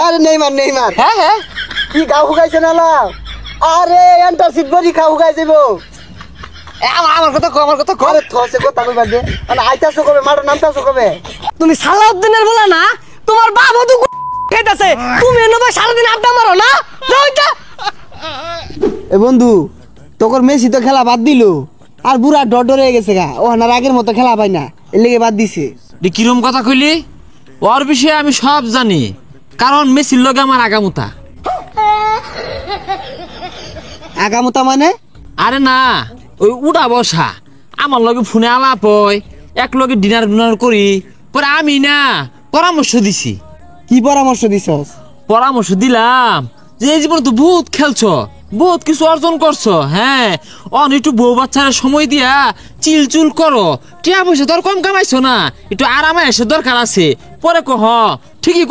আরে Neymar Neymar হ্যাঁ হ্যাঁ কি গা হুগাইছে না লাও আরে এন্টারশিপ বড়ি খা হুগাই যাবো আমার কথা কো আমার কথা কো আরে থসে কথা কইবা দে মানে আইতাছো কবে মাঠে নামতাছো কবে তুমি সালাউদ্দিনের বলা না তোমার বাবা তো খেতেছে তুমি এনে ভাই সারাদিন আড্ডা মারো না যাও এটা এ বন্ধু তোর মেসি তো খেলা বাদ দিল আর বুড়া ডর হয়ে গেছে গা ও না আগের মতো খেলা পাই না এর লেগে বাদ দিছে কিরম কথা কইলি ওর বিষয়ে আমি সব জানি কারণ মেসির লগে আমার আগামুতা আগামতা মানে আরে না ওই উড়া বসা আমার লগে ফোনে আলাপ হয় এক লগে ডিনার করি পরে আমি না পরামর্শ দিছি কি পরামর্শ দিছস পরামর্শ দিলাম যে এই জীবনে তো বহুত খেলছ বহুত কিছু অর্জন করছো হ্যাঁ অন একটু বউ বাচ্চারা সময় দিয়া চিলচুল করো টিয়া পয়সা তো আর কম কামাইছো না একটু আরামে এসে দরকার আছে পরে কহ ঠিকই